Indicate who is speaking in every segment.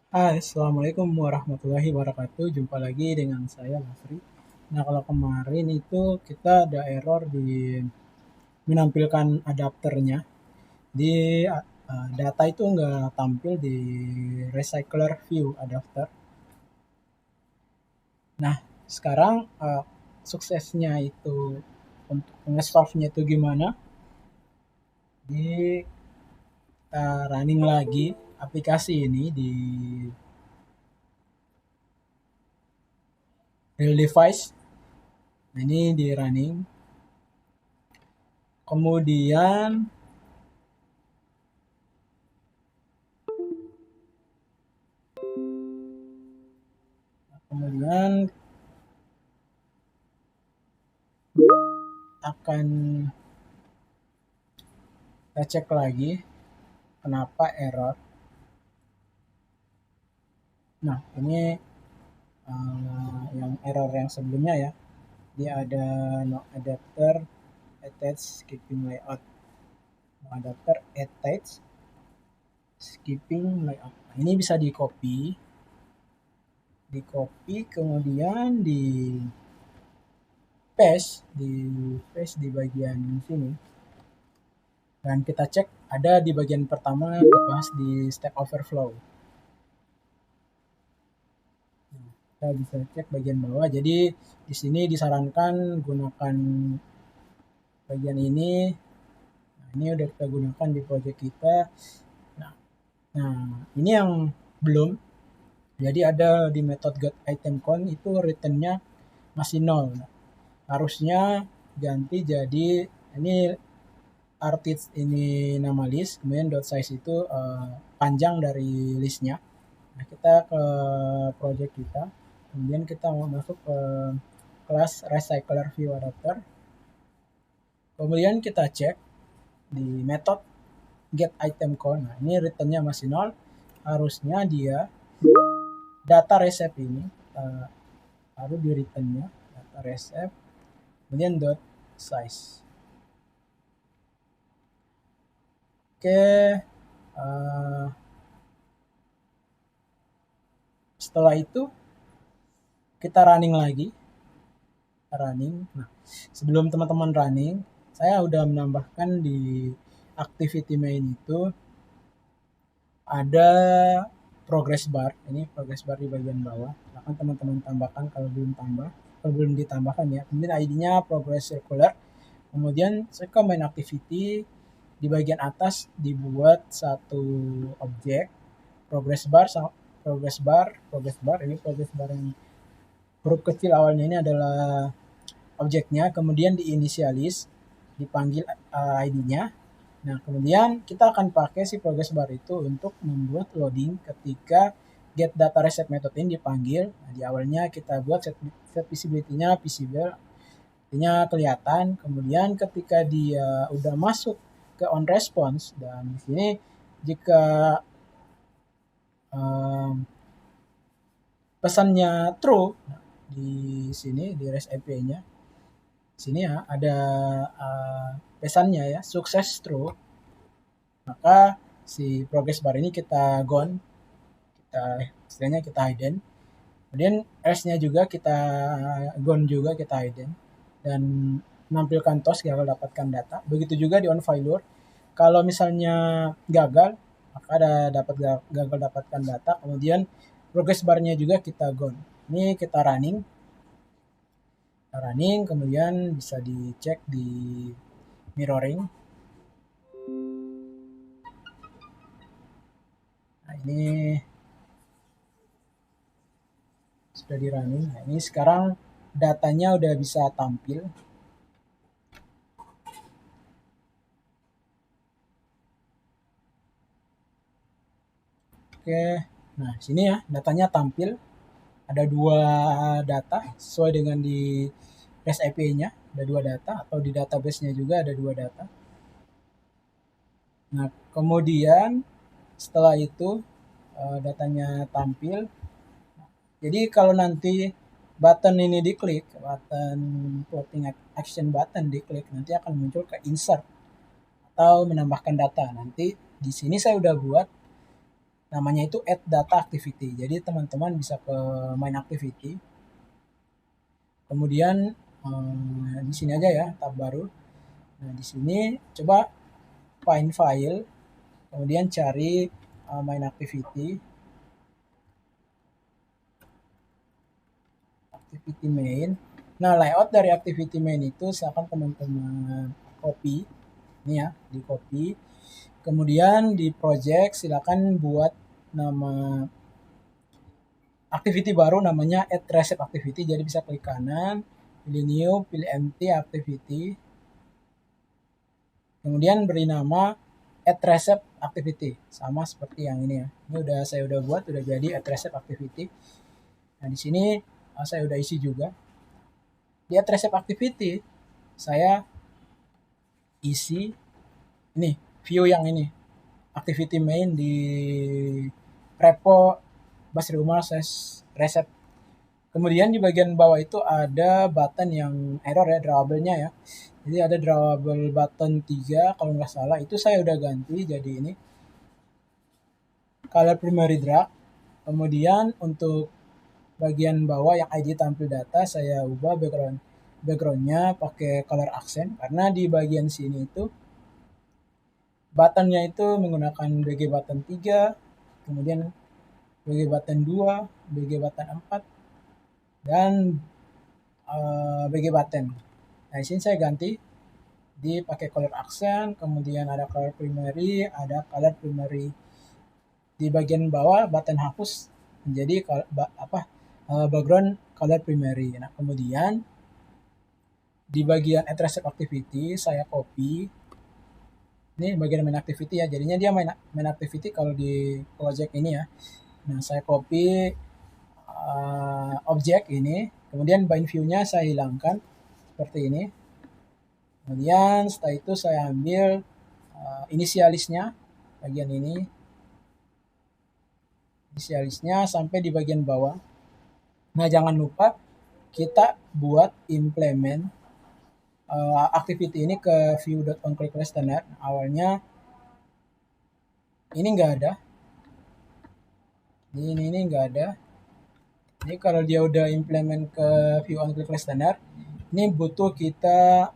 Speaker 1: Hai, Assalamualaikum warahmatullahi wabarakatuh. Jumpa lagi dengan saya, Lafri. Nah, kalau kemarin itu kita ada error di menampilkan adapternya. Di data itu nggak tampil di recycler view adapter. Nah, sekarang suksesnya itu untuk nge-solve-nya itu gimana? Di running lagi aplikasi ini di real device. Nah, ini di running. Kemudian kemudian akan kita cek lagi kenapa error. Nah, ini yang error yang sebelumnya ya. Dia ada no adapter attach skipping layout. No adapter attach skipping layout. Nah, ini bisa di copy kemudian di paste di bagian sini. Dan kita cek ada di bagian pertama dibahas di Stack Overflow. Kita bisa cek bagian bawah. Jadi di sini disarankan gunakan bagian ini. Nah, ini udah kita gunakan di project kita. Nah, ini yang belum. Jadi ada di method getItemCount itu returnnya masih 0. Nah, harusnya ganti jadi ini artist ini nama list, kemudian .size itu panjang dari listnya. Nah, kita ke project kita, kemudian kita mau masuk ke kelas recycler view adapter. Kemudian kita cek di method getItemCount. Nah, ini returnnya masih 0. Harusnya dia data receipt ini harus di returnnya data receipt kemudian dot size. Oke, setelah itu kita running lagi. Nah, sebelum teman-teman running, saya udah menambahkan di activity main itu ada progress bar. Ini progress bar di bagian bawah. Akan teman-teman tambahkan kalau belum ditambahkan ya. Kemudian ID-nya progress circular. Kemudian saya ke main activity di bagian atas dibuat satu objek progress bar ini progress bar yang huruf kecil awalnya ini adalah objeknya, kemudian diinisialis, dipanggil ID-nya. Nah, kemudian kita akan pakai si progress bar itu untuk membuat loading ketika get data reset method ini dipanggil. Nah, di awalnya kita buat set visibility-nya visible, artinya kelihatan. Kemudian ketika dia udah masuk ke on response dan di sini jika pesannya true, nah, di sini di REST API-nya sini ya ada pesannya ya sukses true, maka si progress bar ini kita gone, kita istilahnya kita hidden. Kemudian S-nya juga kita gone juga, kita hidden dan menampilkan toast gagal dapatkan data. Begitu juga di on failure, kalau misalnya gagal maka ada gagal dapatkan data, kemudian progress barnya juga kita gone. Ini kita running kemudian bisa dicek di mirroring. Nah, ini sudah di running. Nah, ini sekarang datanya udah bisa tampil. Oke, nah sini ya datanya tampil. Ada dua data sesuai dengan di REST API-nya, ada dua data, atau di database-nya juga ada dua data. Nah, kemudian setelah itu datanya tampil. Jadi kalau nanti button ini diklik, button floating action button diklik, nanti akan muncul ke insert atau menambahkan data. Nanti di sini saya udah buat namanya itu add data activity. Jadi teman-teman bisa ke main activity. Kemudian di sini aja ya, tab baru. Nah, di sini coba find file, kemudian cari main activity main. Nah, layout dari activity main itu silakan teman-teman copy. Ini ya, di copy. Kemudian di project silakan buat nama activity baru namanya add recipe activity. Jadi bisa klik kanan, pilih new, pilih empty activity. Kemudian beri nama add recipe activity, sama seperti yang ini ya. Ini saya udah buat, udah jadi add recipe activity. Nah, di sini saya udah isi juga. Di add recipe activity saya isi ini view yang ini, activity main di repo Basri Umar resep. Kemudian di bagian bawah itu ada button yang error ya, drawable-nya ya. Jadi ada drawable button 3 kalau nggak salah, itu saya udah ganti jadi ini color primary drag. Kemudian untuk bagian bawah yang ID tampil data saya ubah backgroundnya pakai color accent, karena di bagian sini itu buttonnya itu menggunakan BG button 3, kemudian BG button 2, BG button 4, dan BG button. Nah, di sini saya ganti dipakai color accent, kemudian ada color primary, di bagian bawah button hapus menjadi background color primary. Nah, kemudian di bagian add recipe activity saya copy. Ini bagian main activity ya, jadinya dia main activity kalau di project ini ya. Nah, saya copy objek ini, kemudian bind view-nya saya hilangkan seperti ini. Kemudian setelah itu saya ambil inisialisnya, bagian ini, inisialisnya sampai di bagian bawah. Nah, jangan lupa kita buat implement activity ini ke view.onClickListener. Awalnya ini nggak ada, ini nggak ada. Ini kalau dia udah implement ke view on click listener, ini butuh kita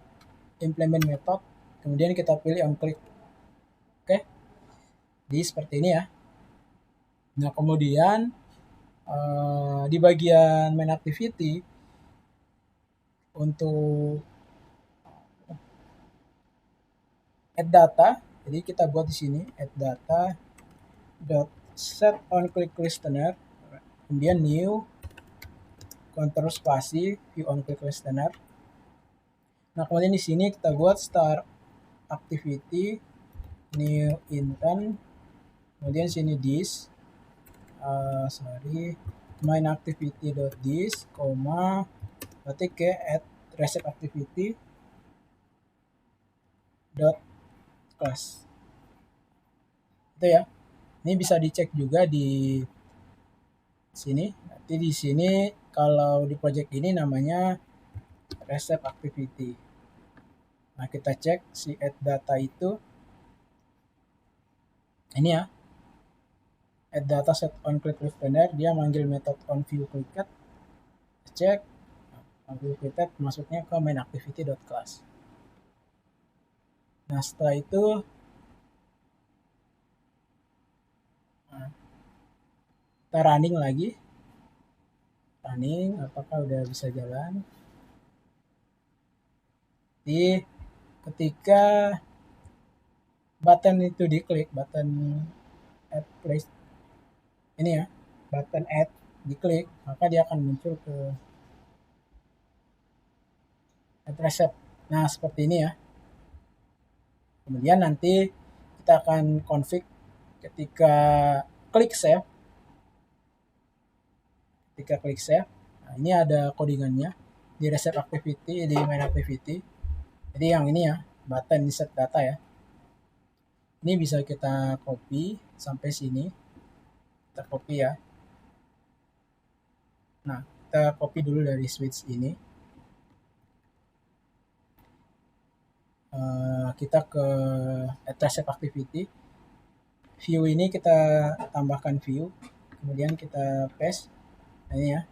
Speaker 1: implement method, kemudian kita pilih on click. Oke, jadi seperti ini ya. Nah, kemudian di bagian main activity untuk add data, jadi kita buat di sini add data dot set on click listener, kemudian new control spasi view on click listener. Nah, kemudian di sini kita buat start activity new intent, kemudian sini this main activity dot this, berarti ke add recipe activity dot class. Itu ya. Ini bisa dicek juga di sini. Nanti di sini kalau di project ini namanya recipe activity. Nah, kita cek si add data itu ini ya, add data set on click listener, dia manggil method on view clicked, cek on view clicked masuknya ke main activity dot class. Nah, setelah itu kita running lagi, apakah udah bisa jalan. Jadi ketika button itu diklik, button add place ini ya, button add diklik, maka dia akan muncul ke add recipe. Nah, seperti ini ya. Kemudian nanti kita akan config ketika klik save. Ketika klik save, nah ini ada codingannya di recipe activity, di main activity. Jadi yang ini ya, button insert data ya. Ini bisa kita copy sampai sini. Kita copy ya. Nah, kita copy dulu dari switch ini. Kita ke add recipe activity, view ini kita tambahkan view, kemudian kita paste. Nah, ini ya.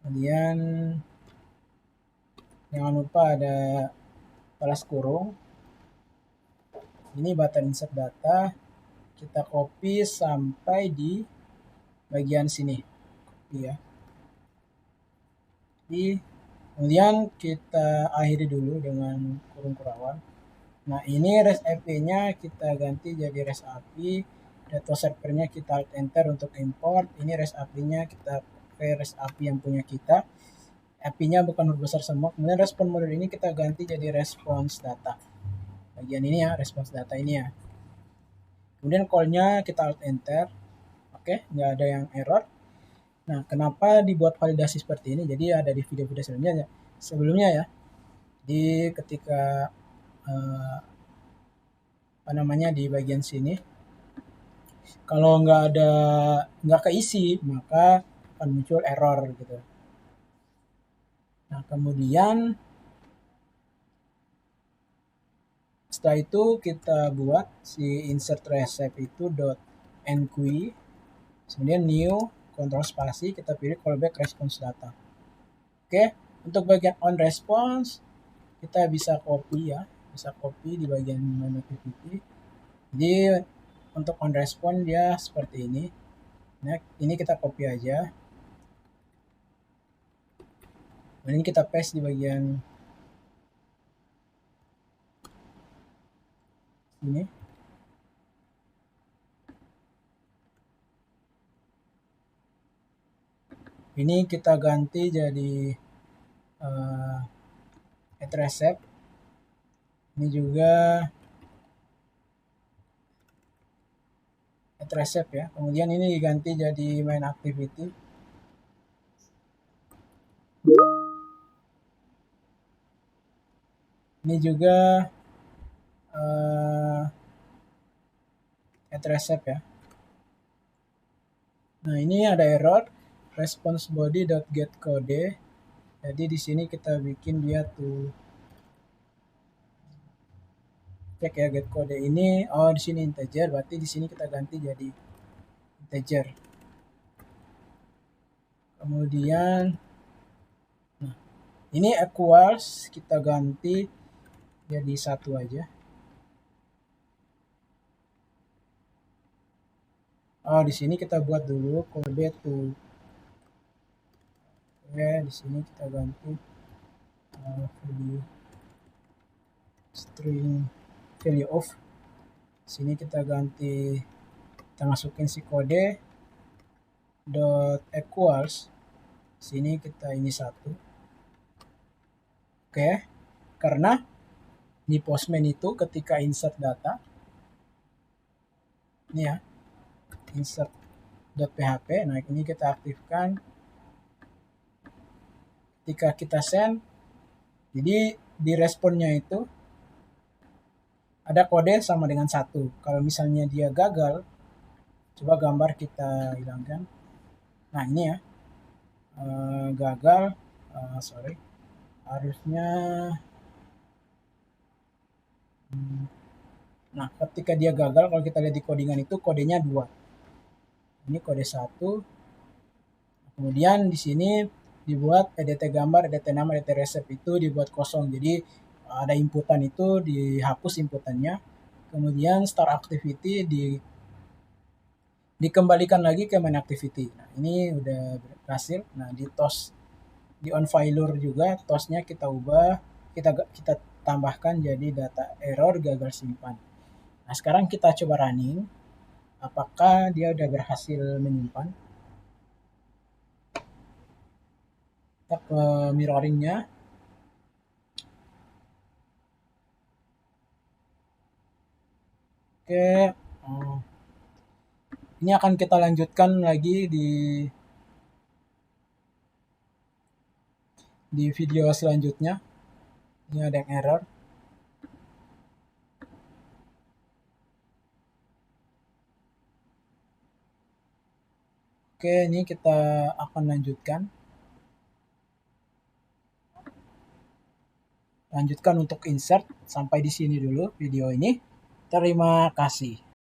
Speaker 1: Kemudian jangan lupa ada balas kurung. Ini button insert data. Kita copy sampai di bagian sini. Copy ya. Kemudian kita akhiri dulu dengan kurung kurawan. Nah, ini REST API-nya kita ganti jadi REST API. Data servernya kita alt enter untuk import. Ini REST API-nya kita pakai REST API yang punya kita. API-nya bukan huruf besar semua. Kemudian respon model ini kita ganti jadi response data. Bagian ini ya, response data ini ya. Kemudian call-nya kita alt enter. Oke, nggak ada yang error. Nah, kenapa dibuat validasi seperti ini? Jadi ada di video-video sebelumnya ya. Di ketika di bagian sini, kalau nggak keisi, maka akan muncul error gitu. Nah, kemudian setelah itu kita buat si insert recipe itu .enqueue, kemudian new, kontrol spasi, kita pilih callback response data. Oke, untuk bagian on response kita bisa copy ya, bisa copy di bagian main activity. Jadi untuk on response dia seperti ini. Nah, ini kita copy aja. Dan ini kita paste di bagian ini. Ini kita ganti jadi add recipe. Ini juga add recipe ya. Kemudian ini diganti jadi main activity. Ini juga add recipe ya. Nah, ini ada error response body.getCode. Jadi di sini kita bikin dia tuh cek ya getCode ini. Oh, di sini integer, berarti di sini kita ganti jadi integer. Kemudian nah, ini equals kita ganti jadi 1 aja. Oh, di sini kita buat dulu kode tuh. Oke, di sini kita ganti value string value of. Sini kita ganti, kita masukin si kode dot equals. Sini kita ini 1. Oke, karena di Postman itu ketika insert data, ini ya, insert.php, nah ini kita aktifkan. Ketika kita send, jadi di responnya itu ada kode sama dengan 1. Kalau misalnya dia gagal, coba gambar kita hilangkan. Nah, ini ya, gagal, harusnya. Nah, ketika dia gagal, kalau kita lihat di codingan itu kodenya 2. Ini kode 1. Kemudian di sini dibuat edt gambar, edt nama, edt resep itu dibuat kosong. Jadi ada inputan itu dihapus inputannya. Kemudian start activity dikembalikan lagi ke main activity. Nah, ini udah berhasil. Nah, di toss, di on failure juga tossnya kita ubah, kita tambahkan jadi data error gagal simpan. Nah, sekarang kita coba running. Apakah dia udah berhasil menyimpan? Kita ke mirroringnya. Oke, ini akan kita lanjutkan lagi di video selanjutnya. Ini ada yang error. Oke, ini kita akan lanjutkan. Lanjutkan untuk insert. Sampai di sini dulu video ini. Terima kasih.